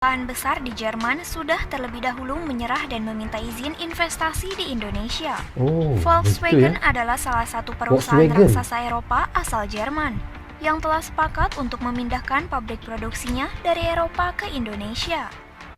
Perusahaan besar di Jerman sudah terlebih dahulu menyerah dan meminta izin investasi di Indonesia. Oh, begitu Volkswagen ya. adalah salah satu perusahaan Volkswagen. raksasa Eropa asal Jerman yang telah sepakat untuk memindahkan pabrik produksinya dari Eropa ke Indonesia.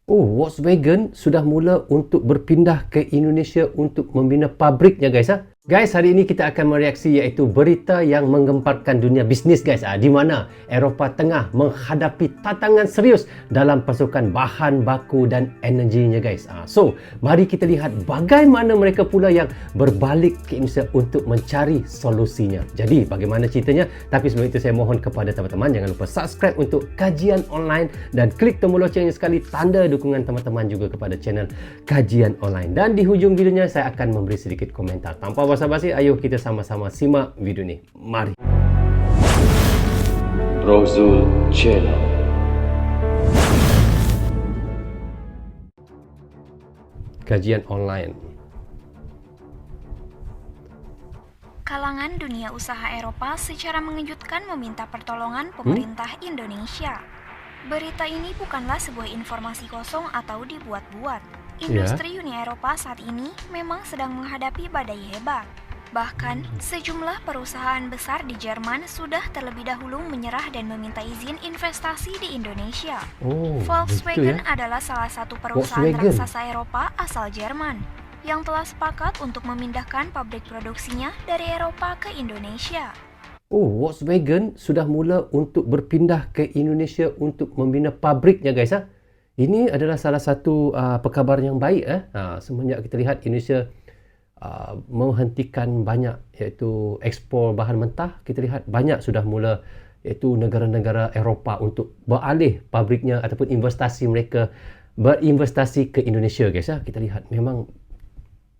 Oh, Volkswagen sudah mula untuk berpindah ke Indonesia untuk membina pabriknya, guys. Guys, hari ini kita akan mereaksi iaitu berita yang menggemparkan dunia bisnis, guys. Di mana Eropah Tengah menghadapi tantangan serius dalam pasokan bahan baku dan energinya, guys. So, mari kita lihat bagaimana mereka pula yang berbalik ke Indonesia untuk mencari solusinya. Jadi, bagaimana ceritanya? Tapi sebelum itu saya mohon kepada teman-teman jangan lupa subscribe untuk kajian online dan klik tombol loncengnya sekali tanda dukungan teman-teman juga kepada channel kajian online. Dan di hujung videonya saya akan memberi sedikit komentar. Tanpa basa-basi, ayo kita sama-sama simak video ini. Mari. Brozul Channel. Kajian online. Kalangan dunia usaha Eropa secara mengejutkan meminta pertolongan pemerintah Indonesia. Berita ini bukanlah sebuah informasi kosong atau dibuat-buat. Industri Uni Eropa saat ini memang sedang menghadapi badai hebat. Bahkan, sejumlah perusahaan besar di Jerman sudah terlebih dahulu menyerah dan meminta izin investasi di Indonesia. Oh, Volkswagen begitu ya. adalah salah satu perusahaan Volkswagen. raksasa Eropa asal Jerman yang telah sepakat untuk memindahkan pabrik produksinya dari Eropa ke Indonesia. Oh, Volkswagen sudah mula untuk berpindah ke Indonesia untuk membina pabriknya, guys. Ini adalah salah satu perkabaran yang baik. Semenjak kita lihat Indonesia menghentikan banyak iaitu ekspor bahan mentah, kita lihat banyak sudah mula iaitu negara-negara Eropah untuk beralih pabriknya ataupun investasi mereka berinvestasi ke Indonesia, guys. Kita lihat memang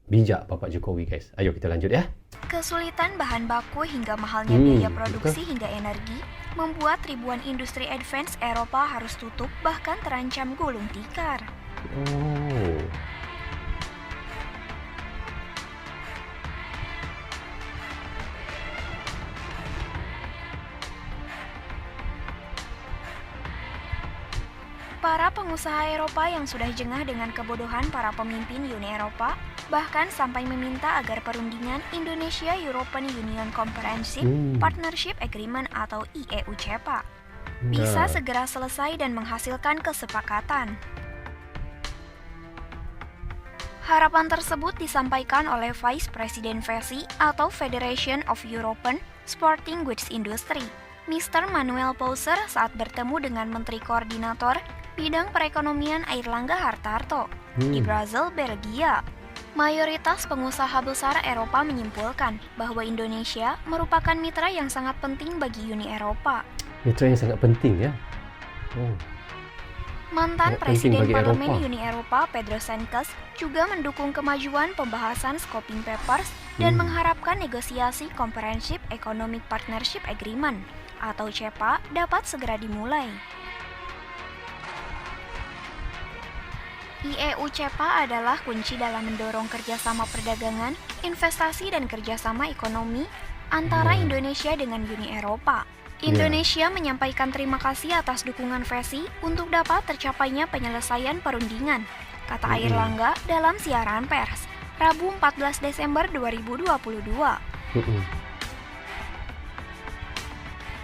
bijak Bapak Jokowi, guys. Ayo kita lanjut ya. Kesulitan bahan baku hingga mahalnya biaya produksi hingga energi membuat ribuan industri advance Eropa harus tutup bahkan terancam gulung tikar. Oh. Para pengusaha Eropa yang sudah jengah dengan kebodohan para pemimpin Uni Eropa bahkan sampai meminta agar perundingan Indonesia-European Union Comprehensive Partnership Agreement atau IEU-CEPA bisa segera selesai dan menghasilkan kesepakatan. Harapan tersebut disampaikan oleh Vice President FESI atau Federation of European Sporting Goods Industry, Mr. Manuel Pauser saat bertemu dengan Menteri Koordinator Bidang Perekonomian Airlangga Hartarto di Brussels, Belgia. Mayoritas pengusaha besar Eropa menyimpulkan bahwa Indonesia merupakan mitra yang sangat penting bagi Uni Eropa. Mitra yang sangat penting ya. Oh. Mantan Sangat penting Presiden bagi Parlemen Eropa. Uni Eropa Pedro Sánchez juga mendukung kemajuan pembahasan Scoping Papers dan mengharapkan negosiasi Comprehensive Economic Partnership Agreement atau CEPA dapat segera dimulai. IEU-CEPA adalah kunci dalam mendorong kerjasama perdagangan, investasi dan kerjasama ekonomi antara Indonesia dengan Uni Eropa. Indonesia menyampaikan terima kasih atas dukungan FESI untuk dapat tercapainya penyelesaian perundingan, kata Airlangga dalam siaran pers, Rabu 14 Desember 2022.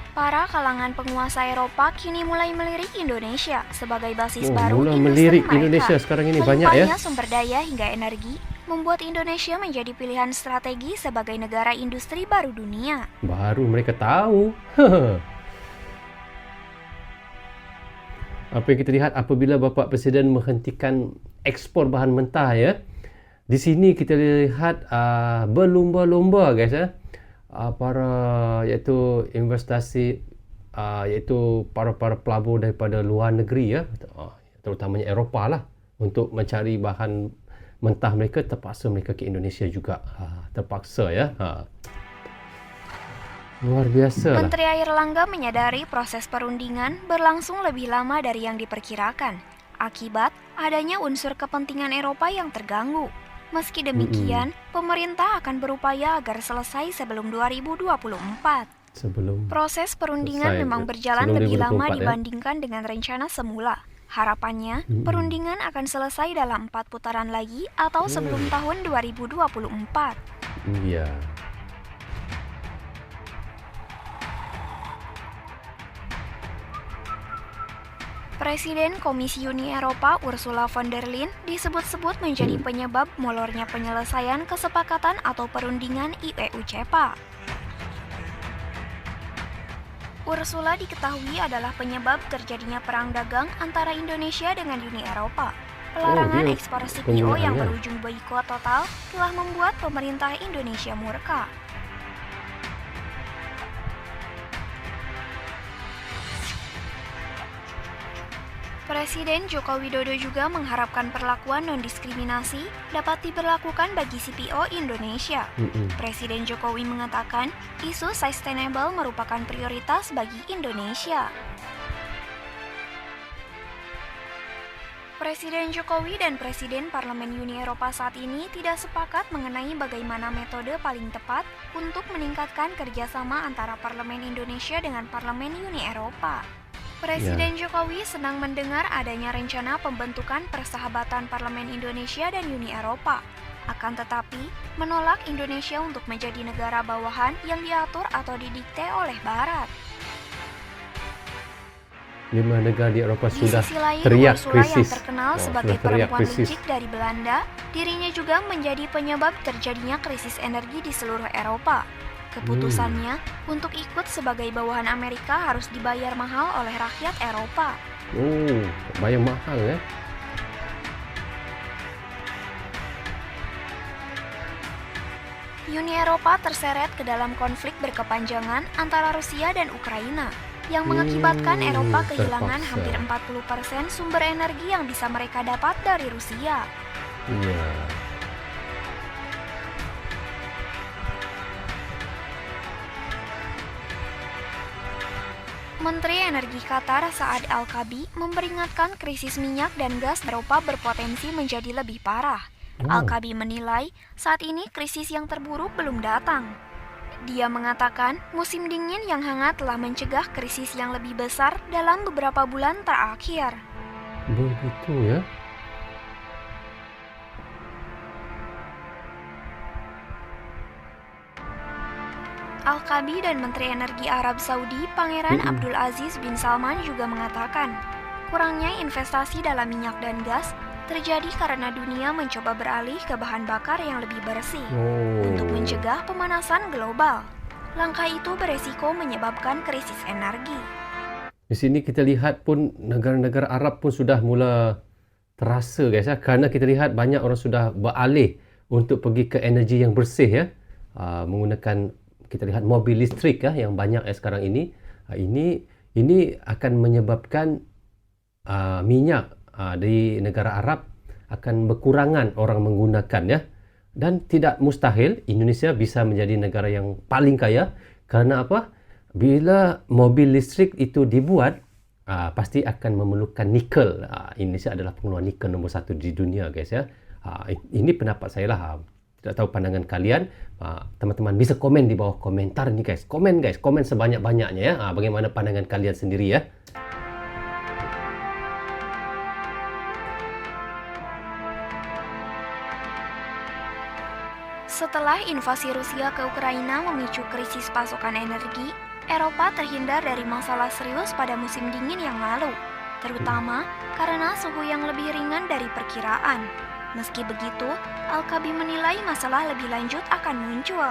Para kalangan penguasa Eropa kini mulai melirik Indonesia sebagai basis baru mulai industri melirik mereka. Indonesia sekarang ini banyak ya. Melimpahnya sumber daya hingga energi membuat Indonesia menjadi pilihan strategi sebagai negara industri baru dunia. Baru mereka tahu. Apa yang kita lihat apabila Bapak Presiden menghentikan ekspor bahan mentah ya. Di sini kita lihat berlumba-lumba, guys ya. Para iaitu investasi iaitu para pelabur daripada luar negeri ya, terutamanya Eropah lah, untuk mencari bahan mentah mereka, terpaksa mereka ke Indonesia juga. Terpaksa ya. Luar biasa lah. Menteri Airlangga menyadari proses perundingan berlangsung lebih lama dari yang diperkirakan akibat adanya unsur kepentingan Eropa yang terganggu. Meski demikian, pemerintah akan berupaya agar selesai sebelum 2024. Proses perundingan selesai, memang berjalan sebelum lebih lama 2024 ya. dibandingkan dengan rencana semula. Harapannya, perundingan akan selesai dalam 4 putaran lagi atau sebelum tahun 2024. Iya. Presiden Komisi Uni Eropa Ursula von der Leyen disebut-sebut menjadi penyebab molornya penyelesaian kesepakatan atau perundingan IUU CEPA. Ursula diketahui adalah penyebab terjadinya perang dagang antara Indonesia dengan Uni Eropa. Pelarangan dia ekspor CPO yang penggunaannya. berujung boikot total telah membuat pemerintah Indonesia murka. Presiden Joko Widodo juga mengharapkan perlakuan non-diskriminasi dapat diberlakukan bagi CPO Indonesia. Presiden Jokowi mengatakan isu sustainable merupakan prioritas bagi Indonesia. Presiden Jokowi dan Presiden Parlemen Uni Eropa saat ini tidak sepakat mengenai bagaimana metode paling tepat untuk meningkatkan kerjasama antara Parlemen Indonesia dengan Parlemen Uni Eropa. Presiden Jokowi senang mendengar adanya rencana pembentukan persahabatan Parlemen Indonesia dan Uni Eropa. Akan tetapi, menolak Indonesia untuk menjadi negara bawahan yang diatur atau didikte oleh Barat. 5 negara di Eropa Di sudah sisi lain, teriak Ursula yang krisis. terkenal Oh, sebagai sudah teriak perempuan krisis. licik dari Belanda, dirinya juga menjadi penyebab terjadinya krisis energi di seluruh Eropa. Keputusannya untuk ikut sebagai bawahan Amerika harus dibayar mahal oleh rakyat Eropa. Oh, bayar mahal ya. Uni Eropa terseret ke dalam konflik berkepanjangan antara Rusia dan Ukraina, yang mengakibatkan Eropa kehilangan terpaksa. hampir 40% sumber energi yang bisa mereka dapat dari Rusia. Iya. Menteri Energi Qatar Saad Al-Kaabi memperingatkan krisis minyak dan gas Eropa berpotensi menjadi lebih parah. Al-Kaabi menilai saat ini krisis yang terburuk belum datang. Dia mengatakan musim dingin yang hangat telah mencegah krisis yang lebih besar dalam beberapa bulan terakhir. Begitu ya. Al-Kaabi dan Menteri Energi Arab Saudi Pangeran Abdul Aziz bin Salman juga mengatakan, kurangnya investasi dalam minyak dan gas terjadi karena dunia mencoba beralih ke bahan bakar yang lebih bersih untuk mencegah pemanasan global. Langkah itu beresiko menyebabkan krisis energi. Di sini kita lihat pun negara-negara Arab pun sudah mula terasa guys ya, kerana kita lihat banyak orang sudah beralih untuk pergi ke energi yang bersih ya, menggunakan kita lihat mobil listrik ya yang banyak sekarang ini. Ini akan menyebabkan minyak di negara Arab akan berkurangan orang menggunakan ya, dan tidak mustahil Indonesia bisa menjadi negara yang paling kaya. Kerana apa? Bila mobil listrik itu dibuat, pasti akan memerlukan nikel. Indonesia adalah pengeluar nikel nombor 1 di dunia guys ya. Ini pendapat saya lah. Tidak tahu pandangan kalian. Teman-teman bisa komen di bawah komentar ni guys. Komen guys, komen sebanyak-banyaknya ya. Bagaimana pandangan kalian sendiri ya. Setelah invasi Rusia ke Ukraina memicu krisis pasokan energi, Eropa terhindar dari masalah serius pada musim dingin yang lalu, terutama karena suhu yang lebih ringan dari perkiraan. Meski begitu, Al-Kaabi menilai masalah lebih lanjut akan muncul.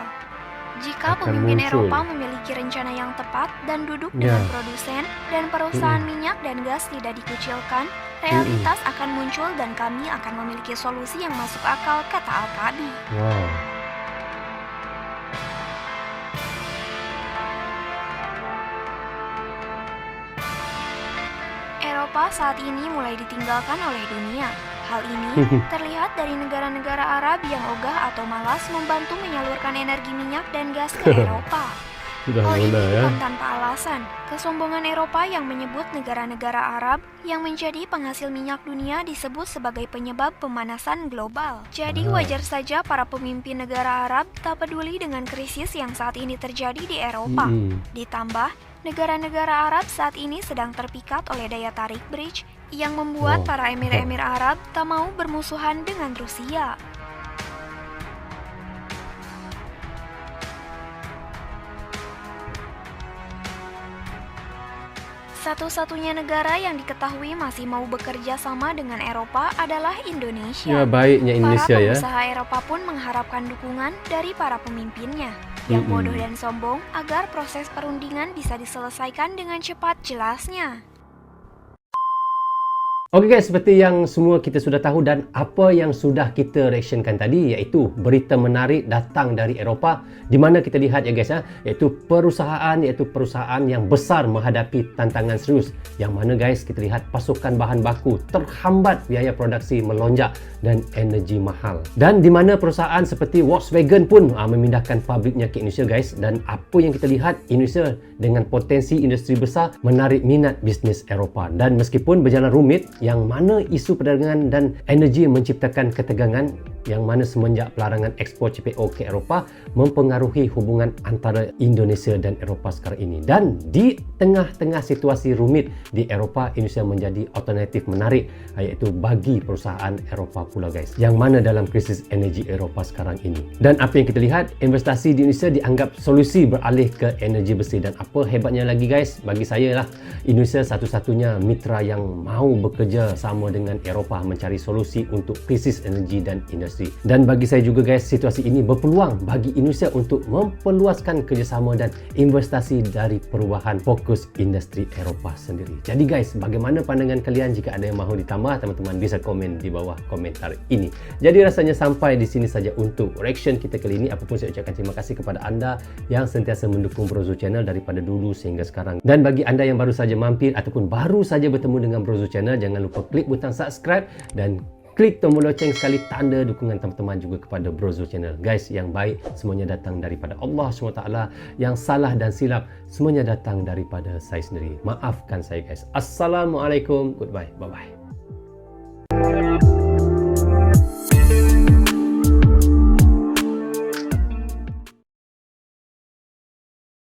Jika pemimpin Eropa memiliki rencana yang tepat dan duduk dengan produsen dan perusahaan minyak dan gas tidak dikucilkan, realitas akan muncul dan kami akan memiliki solusi yang masuk akal, kata Al-Kaabi. Wow. Eropa saat ini mulai ditinggalkan oleh dunia. Hal ini terlihat dari negara-negara Arab yang ogah atau malas membantu menyalurkan energi minyak dan gas ke Eropa. Hal ini bukan tanpa alasan. Kesombongan Eropa yang menyebut negara-negara Arab yang menjadi penghasil minyak dunia disebut sebagai penyebab pemanasan global. Jadi wajar saja para pemimpin negara Arab tak peduli dengan krisis yang saat ini terjadi di Eropa. Ditambah, negara-negara Arab saat ini sedang terpikat oleh daya tarik bridge yang membuat Oh. para emir-emir Arab tak mau bermusuhan dengan Rusia. Satu-satunya negara yang diketahui masih mau bekerja sama dengan Eropa adalah Indonesia. Ya, baiknya Indonesia Para ya. pengusaha Eropa pun mengharapkan dukungan dari para pemimpinnya yang bodoh dan sombong agar proses perundingan bisa diselesaikan dengan cepat jelasnya. Oke guys, seperti yang semua kita sudah tahu dan apa yang sudah kita reactionkan tadi, iaitu berita menarik datang dari Eropah, di mana kita lihat ya guys ya, iaitu perusahaan yang besar menghadapi tantangan serius, yang mana guys kita lihat pasokan bahan baku terhambat, biaya produksi melonjak dan energi mahal. Dan di mana perusahaan seperti Volkswagen pun memindahkan pabriknya ke Indonesia guys, dan apa yang kita lihat, Indonesia dengan potensi industri besar menarik minat bisnis Eropah. Dan meskipun berjalan rumit, yang mana isu perdagangan dan energi menciptakan ketegangan, yang mana semenjak pelarangan ekspor CPO ke Eropah mempengaruhi hubungan antara Indonesia dan Eropah sekarang ini. Dan di tengah-tengah situasi rumit di Eropah, Indonesia menjadi alternatif menarik, iaitu bagi perusahaan Eropah pula guys, yang mana dalam krisis energi Eropah sekarang ini. Dan apa yang kita lihat, investasi di Indonesia dianggap solusi beralih ke energi bersih. Dan apa hebatnya lagi guys, bagi saya lah, Indonesia satu-satunya mitra yang mau bekerja sama dengan Eropah mencari solusi untuk krisis energi dan industri. Dan bagi saya juga guys, situasi ini berpeluang bagi Indonesia untuk memperluaskan kerjasama dan investasi dari perubahan fokus industri Eropah sendiri. Jadi guys, bagaimana pandangan kalian? Jika ada yang mahu ditambah, teman-teman bisa komen di bawah komentar ini. Jadi rasanya sampai di sini saja untuk reaction kita kali ini. Apapun saya ucapkan terima kasih kepada anda yang sentiasa mendukung Brozo Channel daripada dulu sehingga sekarang. Dan bagi anda yang baru saja mampir ataupun baru saja bertemu dengan Brozo Channel, jangan lupa klik butang subscribe dan klik tombol loceng sekali tanda dukungan teman-teman juga kepada Brozo Channel. Guys, yang baik semuanya datang daripada Allah SWT, yang salah dan silap semuanya datang daripada saya sendiri. Maafkan saya guys. Assalamualaikum. Goodbye. Bye-bye.